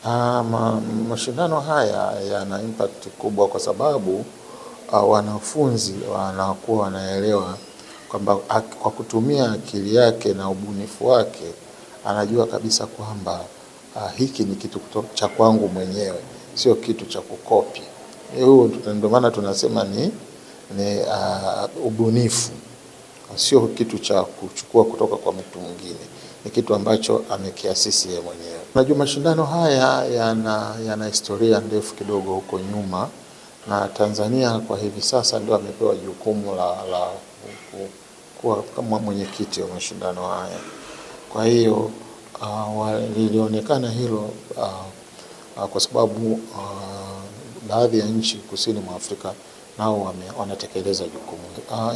Mashindano haya yana impact kubwa kwa sababu wanafunzi wanakuwa wanaelewa kwamba kwa kutumia akili yake na ubunifu wake anajua kabisa kwamba hiki ni kitu cha kwangu mwenyewe, sio kitu cha kukopi. Hiyo ndio maana tunasema ni ubunifu, sio kitu cha kuchukua kutoka kwa mtu mwingine, ni kitu ambacho amekiasisi yeye mwenyewe. Najua mashindano haya yana historia ndefu kidogo huko nyuma, na Tanzania kwa hivi sasa ndio amepewa jukumu la kuwa kama mwenyekiti wa mashindano haya. Kwa hiyo lilionekana hilo kwa sababu baadhi ya nchi kusini mwa Afrika nao wanatekeleza jukumu.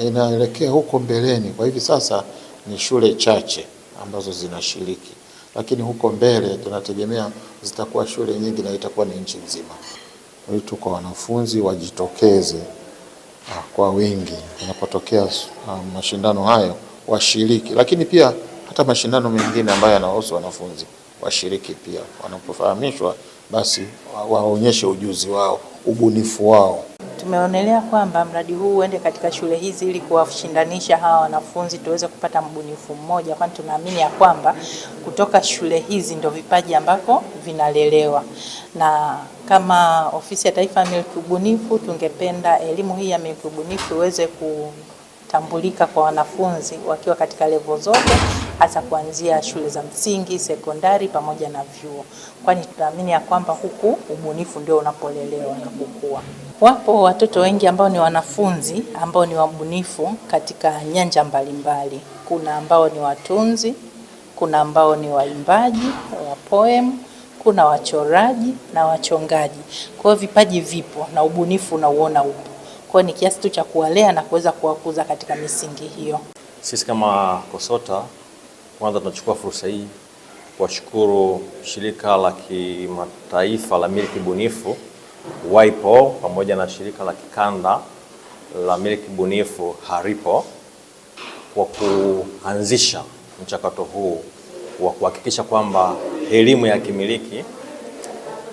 Inaelekea huko mbeleni, kwa hivi sasa ni shule chache ambazo zinashiriki, lakini huko mbele tunategemea zitakuwa shule nyingi na itakuwa ni nchi nzima. Wito kwa wanafunzi wajitokeze kwa wingi inapotokea mashindano hayo, washiriki, lakini pia hata mashindano mengine ambayo yanahusu wanafunzi washiriki pia. Wanapofahamishwa basi waonyeshe ujuzi wao, ubunifu wao. Tumeonelea kwamba mradi huu uende katika shule hizi ili kuwashindanisha hawa wanafunzi tuweze kupata mbunifu mmoja, kwani tunaamini ya kwamba kutoka shule hizi ndio vipaji ambavyo vinalelewa. Na kama Ofisi ya Taifa ya Milki Ubunifu tungependa elimu hii ya milki ubunifu iweze kutambulika kwa wanafunzi wakiwa katika level zote, hasa kuanzia shule za msingi, sekondari pamoja na vyuo, kwani tunaamini ya kwamba huku ubunifu ndio unapolelewa na kukua. Wapo watoto wengi ambao ni wanafunzi ambao ni wabunifu katika nyanja mbalimbali. Kuna ambao ni watunzi, kuna ambao ni waimbaji wa poem, kuna wachoraji na wachongaji. Kwa hiyo vipaji vipo na ubunifu unauona upo. Kwa hiyo ni kiasi tu cha kuwalea na kuweza kuwakuza katika misingi hiyo. Sisi kama KOSOTA kwanza tunachukua fursa hii kuwashukuru shirika la kimataifa la milki bunifu WIPO pamoja na shirika la kikanda la milki bunifu HARIPO kwa kuanzisha mchakato huu wa kuhakikisha kwamba elimu ya kimiliki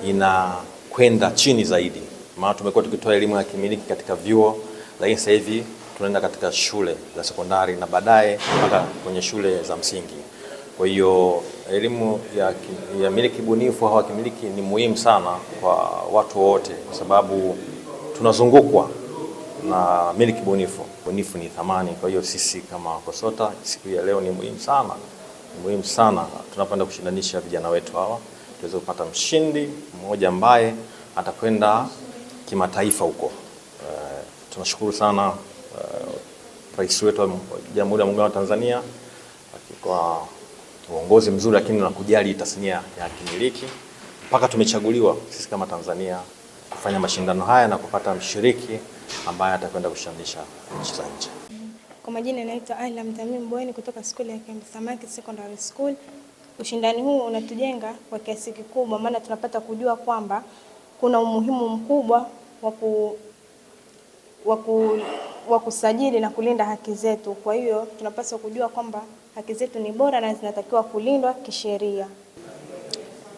inakwenda chini zaidi. Maana tumekuwa tukitoa elimu ya kimiliki katika vyuo, lakini sasa hivi tunaenda katika shule za sekondari na baadaye mpaka kwenye shule za msingi. Kwa hiyo elimu ya miliki bunifu au kimiliki ni muhimu sana kwa watu wote, kwa sababu tunazungukwa na miliki bunifu. Bunifu ni thamani. Kwa hiyo sisi kama KOSOTA siku ya leo ni muhimu sana tunapoenda kushindanisha vijana wetu hawa tuweze kupata mshindi mmoja ambaye atakwenda kimataifa huko. Tunashukuru sana Rais wetu wa Jamhuri ya Muungano wa Tanzania kwa uongozi mzuri, lakini na kujali tasnia ya kimiliki mpaka tumechaguliwa sisi kama Tanzania kufanya mashindano haya na kupata mshiriki ambaye atakwenda kushindisha nchi za nje. Kwa majina naitwa Ayla Mtamim Bweni kutoka shule ya Kembe Samaki Secondary School. Ushindani huu unatujenga kwa kiasi kikubwa, maana tunapata kujua kwamba kuna umuhimu mkubwa wa kusajili na kulinda haki zetu. Kwa hiyo tunapaswa kujua kwamba haki zetu ni bora na zinatakiwa kulindwa kisheria.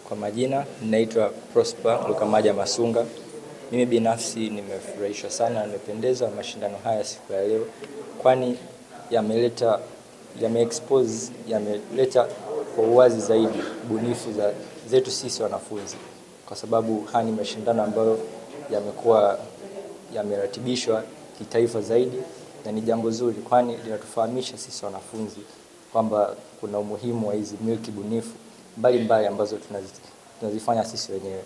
Kwa majina ninaitwa Prosper Lukamaja Masunga. Mimi binafsi nimefurahishwa sana na nimependezwa na mashindano haya siku ya leo, kwani yameleta kwa uwazi zaidi bunifu zetu sisi wanafunzi, kwa sababu haya ni mashindano ambayo yamekuwa yameratibishwa kitaifa zaidi, na ni jambo zuri kwani linatufahamisha sisi wanafunzi kwamba kuna umuhimu wa hizi milki bunifu mbalimbali ambazo tunazifanya sisi wenyewe.